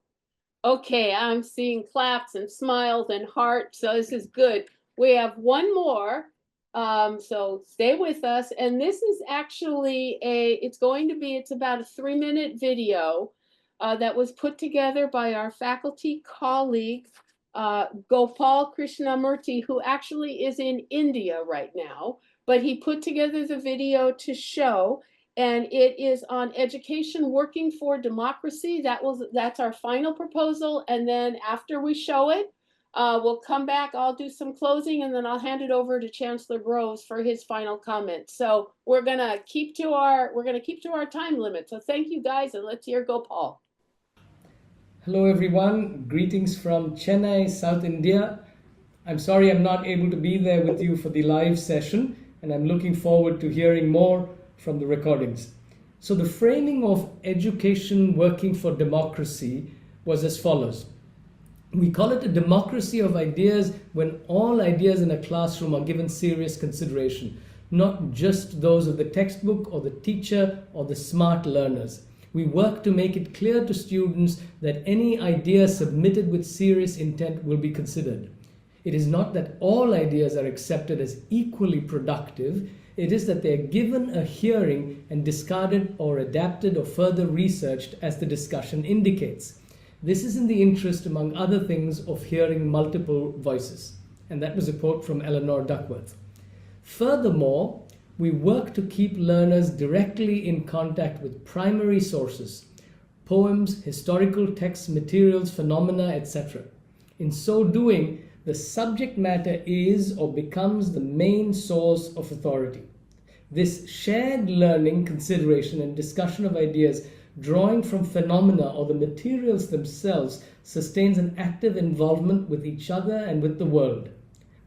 Okay, I'm seeing claps and smiles and hearts, so this is good. We have one more, so stay with us. And this is actually it's about a 3-minute video that was put together by our faculty colleague, Gopal Krishnamurti, who actually is in India right now, but he put together the video to show. And it is on education working for democracy. That's our final proposal. And then after we show it, we'll come back. I'll do some closing, and then I'll hand it over to Chancellor Groves for his final comment. So we're gonna keep to our time limit. So thank you guys, and let's hear Gopal. Hello everyone. Greetings from Chennai, South India. I'm sorry I'm not able to be there with you for the live session, and I'm looking forward to hearing more from the recordings. So the framing of education working for democracy was as follows. We call it a democracy of ideas when all ideas in a classroom are given serious consideration, not just those of the textbook or the teacher or the smart learners. We work to make it clear to students that any idea submitted with serious intent will be considered. It is not that all ideas are accepted as equally productive. It is that they are given a hearing and discarded or adapted or further researched as the discussion indicates. This is in the interest, among other things, of hearing multiple voices. And that was a quote from Eleanor Duckworth. Furthermore, we work to keep learners directly in contact with primary sources, poems, historical texts, materials, phenomena, etc. In so doing, the subject matter is or becomes the main source of authority. This shared learning, consideration, and discussion of ideas drawing from phenomena or the materials themselves sustains an active involvement with each other and with the world.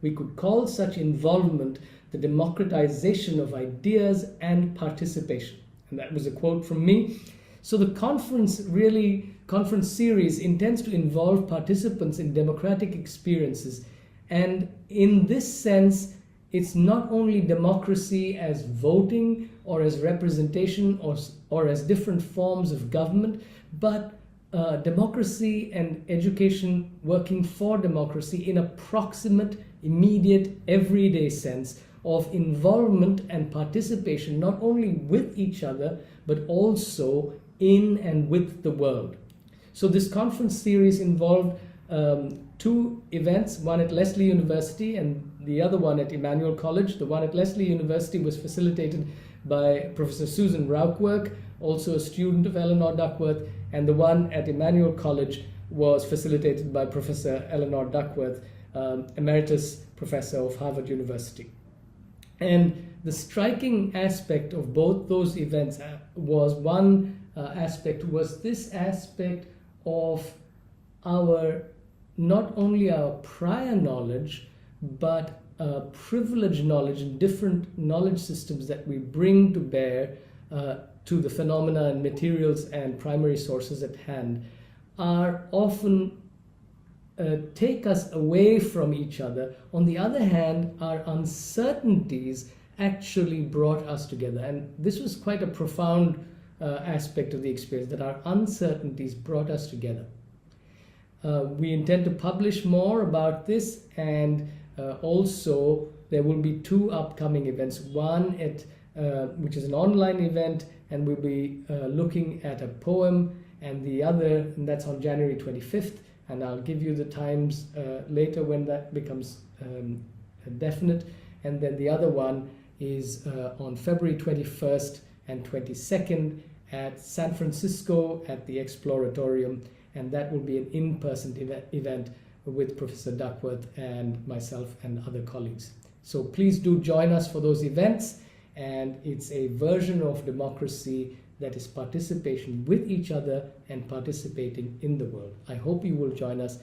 We could call such involvement the democratization of ideas and participation. And that was a quote from me. So the conference series intends to involve participants in democratic experiences. And in this sense, it's not only democracy as voting or as representation or as different forms of government, but democracy and education working for democracy in a proximate, immediate, everyday sense of involvement and participation, not only with each other, but also in and with the world. So this conference series involved 2 events, one at Lesley University and the other one at Emmanuel College. The one at Lesley University was facilitated by Professor Susan Rauchwerk, also a student of Eleanor Duckworth, and the one at Emmanuel College was facilitated by Professor Eleanor Duckworth, Emeritus Professor of Harvard University. And the striking aspect of both those events was this aspect of not only our prior knowledge, but privileged knowledge and different knowledge systems that we bring to bear to the phenomena and materials and primary sources at hand are often take us away from each other. On the other hand, our uncertainties actually brought us together. And this was quite a profound aspect of the experience, that our uncertainties brought us together. We intend to publish more about this, and also there will be 2 upcoming events. One which is an online event, and we'll be looking at a poem, and the other, and that's on January 25th. And I'll give you the times later when that becomes definite. And then the other one is on February 21st and 22nd at San Francisco at the Exploratorium. And that will be an in-person event with Professor Duckworth and myself and other colleagues. So please do join us for those events. And it's a version of democracy that is participation with each other and participating in the world. I hope you will join us.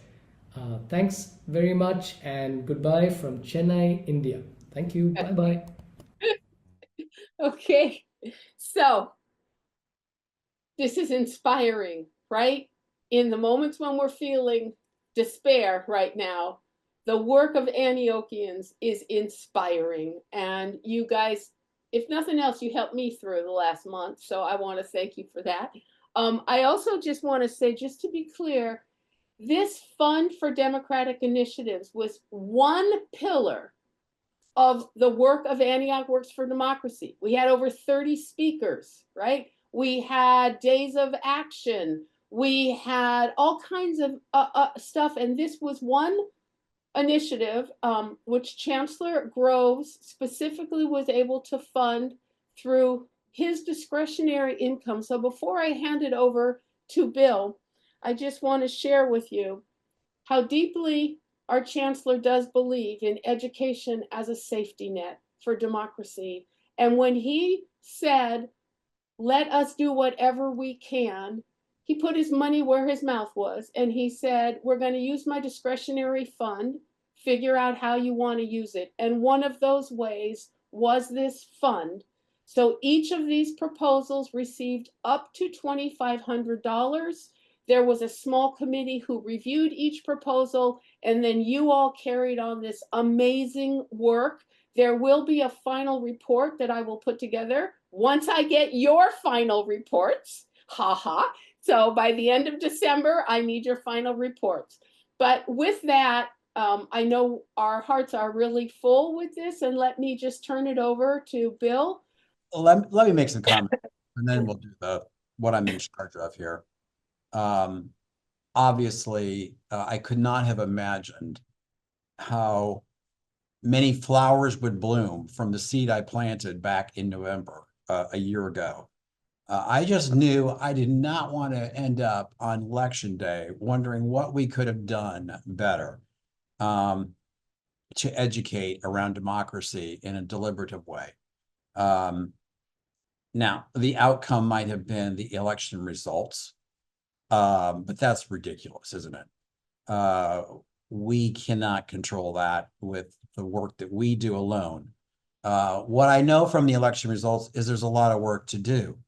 Thanks very much, and goodbye from Chennai, India. Thank you. Bye-bye. Okay, so this is inspiring, right? In the moments when we're feeling despair right now, the work of Antiochians is inspiring. And you guys, if nothing else, you helped me through the last month. So I want to thank you for that. I also just want to say, just to be clear, this Fund for Democratic Initiatives was one pillar of the work of Antioch Works for Democracy. We had over 30 speakers, right? We had days of action. We had all kinds of stuff. And this was one initiative, which Chancellor Groves specifically was able to fund through his discretionary income. So before I hand it over to Bill, I just want to share with you how deeply our Chancellor does believe in education as a safety net for democracy. And when he said, let us do whatever we can, he put his money where his mouth was. And he said, we're going to use my discretionary fund, figure out how you want to use it. And one of those ways was this fund. So each of these proposals received up to $2,500. There was a small committee who reviewed each proposal, and then you all carried on this amazing work. There will be a final report that I will put together once I get your final reports. So by the end of December, I need your final reports. But with that, I know our hearts are really full with this, and let me just turn it over to Bill. Let me make some comments, and then we'll do what I'm in charge of here. Obviously, I could not have imagined how many flowers would bloom from the seed I planted back in November, a year ago. I just knew I did not want to end up on election day wondering what we could have done better to educate around democracy in a deliberative way. Now, the outcome might have been the election results, but that's ridiculous, isn't it? We cannot control that with the work that we do alone. What I know from the election results is there's a lot of work to do.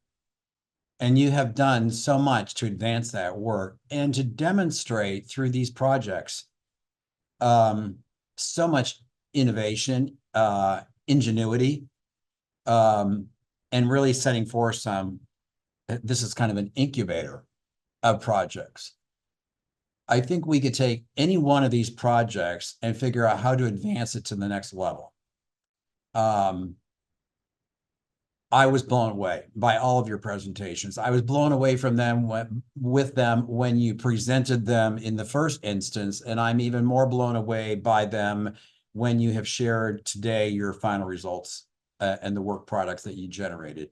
And you have done so much to advance that work and to demonstrate through these projects so much innovation, ingenuity, and really setting forth this is kind of an incubator of projects. I think we could take any one of these projects and figure out how to advance it to the next level. I was blown away by all of your presentations. I was blown away with them when you presented them in the first instance, and I'm even more blown away by them when you have shared today your final results and the work products that you generated.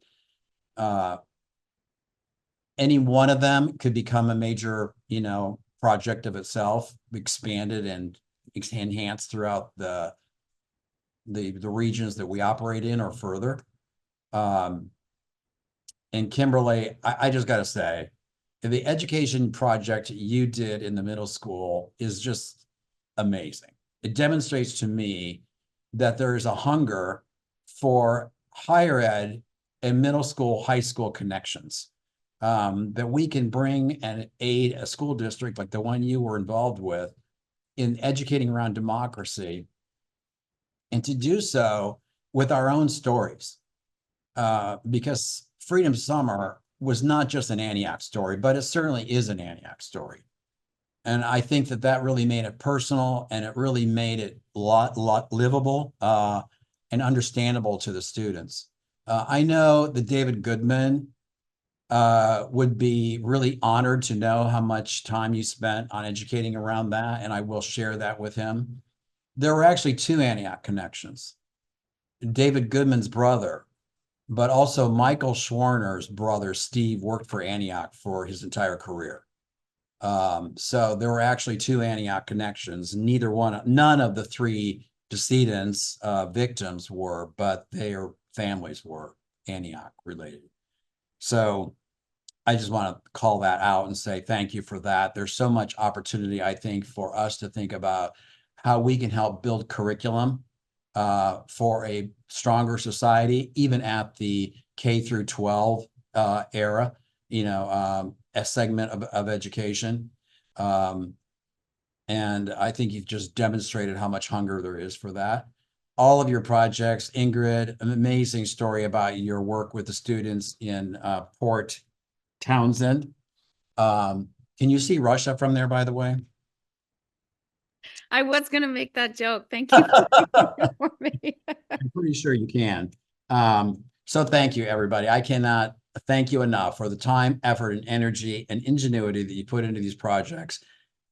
Any one of them could become a major, project of itself, expanded and enhanced throughout the regions that we operate in or further. And Kimberly, I just got to say, the education project you did in the middle school is just amazing. It demonstrates to me that there is a hunger for higher ed and middle school, high school connections, that we can bring and aid a school district like the one you were involved with in educating around democracy, and to do so with our own stories. Because Freedom Summer was not just an Antioch story, but it certainly is an Antioch story. And I think that really made it personal, and it really made it a lot livable and understandable to the students. I know that David Goodman would be really honored to know how much time you spent on educating around that, and I will share that with him. There were actually two Antioch connections. David Goodman's brother, but also Michael Schwerner's brother, Steve, worked for Antioch for his entire career. So there were actually two Antioch connections. None of the three decedents, victims were, but their families were Antioch related. So I just want to call that out and say thank you for that. There's so much opportunity, I think, for us to think about how we can help build curriculum for a stronger society, even at the K through 12 era, a segment of education. And I think you've just demonstrated how much hunger there is for that. All of your projects, Ingrid, an amazing story about your work with the students in Port Townsend. Can you see Russia from there, by the way? I was going to make that joke. Thank you for me. I'm pretty sure you can. So thank you, everybody. I cannot thank you enough for the time, effort, and energy and ingenuity that you put into these projects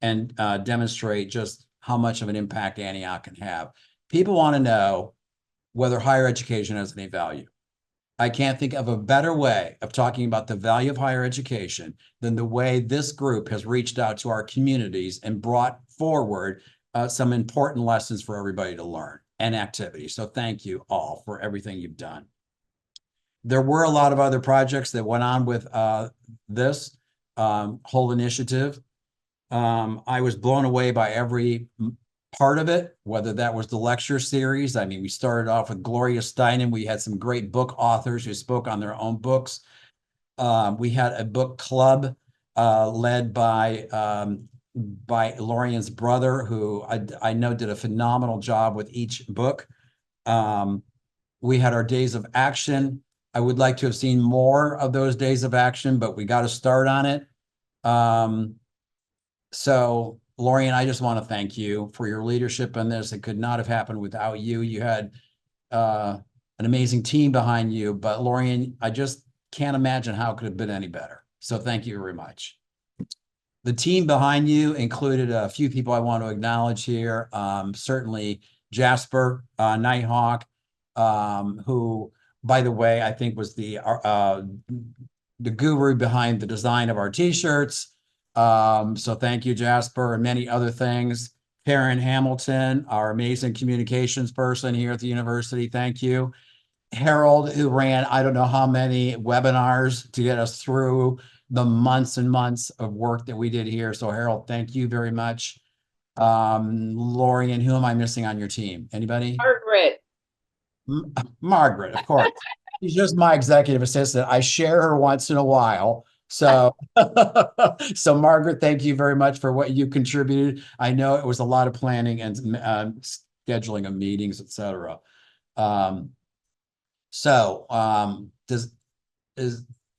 and demonstrate just how much of an impact Antioch can have. People want to know whether higher education has any value. I can't think of a better way of talking about the value of higher education than the way this group has reached out to our communities and brought forward some important lessons for everybody to learn and activities. So thank you all for everything you've done. There were a lot of other projects that went on with this whole initiative. I was blown away by every part of it, whether that was the lecture series. I mean, we started off with Gloria Steinem. We had some great book authors who spoke on their own books. We had a book club led by Lorian's brother, who I know did a phenomenal job with each book. We had our days of action. I would like to have seen more of those days of action, but we got to start on it. So Lorian, I just want to thank you for your leadership in this. It could not have happened without you. You had an amazing team behind you, but Lorian, I just can't imagine how it could have been any better. So thank you very much. The team behind you included a few people I want to acknowledge here. Certainly Jasper Nighthawk, who, by the way, I think was the guru behind the design of our t-shirts. So thank you, Jasper, and many other things. Karen Hamilton, our amazing communications person here at the university. Thank you. Harold, who ran, I don't know how many webinars to get us through the months and months of work that we did here. So Harold, thank you very much. Lori, and who am I missing on your team? Anybody? Margaret. Margaret, of course. She's just my executive assistant. I share her once in a while. So, so Margaret, thank you very much for what you contributed. I know it was a lot of planning and scheduling of meetings, etc.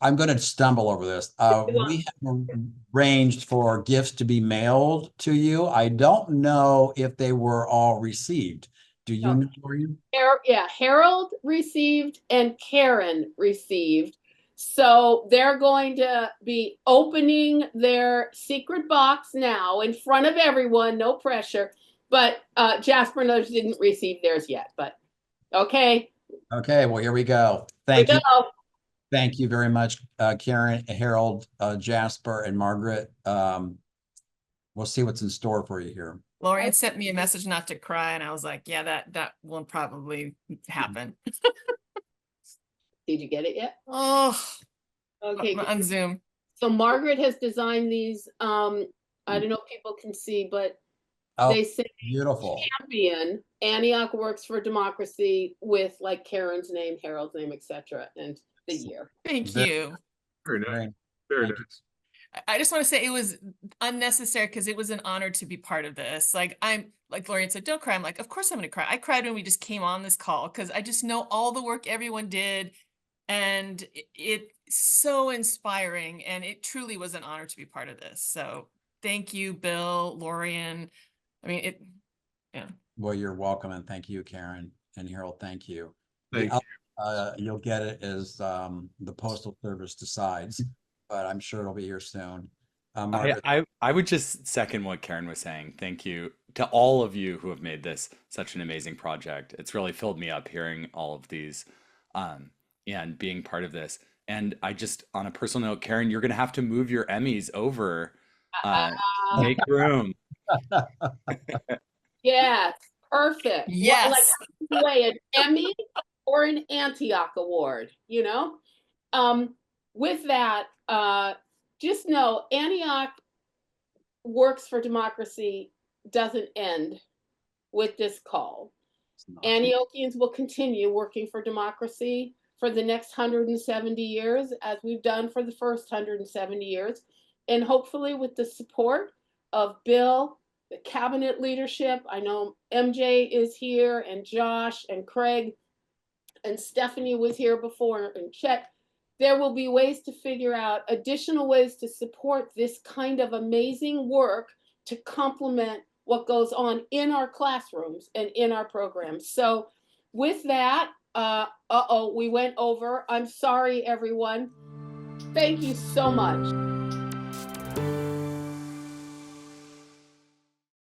I'm going to stumble over this. We have arranged for gifts to be mailed to you. I don't know if they were all received. Do you know? Yeah, Harold received and Karen received. So they're going to be opening their secret box now in front of everyone, no pressure. But Jasper and others didn't receive theirs yet, but okay. Okay, well, here we go. Thank you. Thank you very much, Karen, Harold, Jasper, and Margaret. We'll see what's in store for you here. Lorian sent me a message not to cry, and I was like, yeah, that will probably happen. Did you get it yet? Oh, okay. On Zoom. So Margaret has designed these. I don't know if people can see, but they say beautiful. Champion, Antioch Works for Democracy, with like Karen's name, Harold's name, etc., and the year. Thank you. Very nice. Very nice. I just want to say it was unnecessary because it was an honor to be part of this. Like Lorian said, don't cry. I'm like, of course I'm going to cry. I cried when we just came on this call because I just know all the work everyone did. And it's so inspiring. And it truly was an honor to be part of this. So thank you, Bill, Lorian. I mean, yeah. Well, you're welcome. And thank you, Karen and Harold. Thank you. Thank you. You'll get it as the Postal Service decides, but I'm sure it'll be here soon. I would just second what Karen was saying. Thank you to all of you who have made this such an amazing project. It's really filled me up hearing all of these and being part of this. And I just, on a personal note, Karen, you're going to have to move your Emmys over. Make room. Yes. Perfect. Yes. Like way an Emmy or an Antioch Award, you know? With that, just know Antioch Works for Democracy doesn't end with this call. Antiochians will continue working for democracy for the next 170 years, as we've done for the first 170 years. And hopefully with the support of Bill, the cabinet leadership, I know MJ is here, and Josh and Craig, and Stephanie was here before, and Chet, there will be ways to figure out additional ways to support this kind of amazing work to complement what goes on in our classrooms and in our programs. So with that, we went over. I'm sorry, everyone. Thank you so much.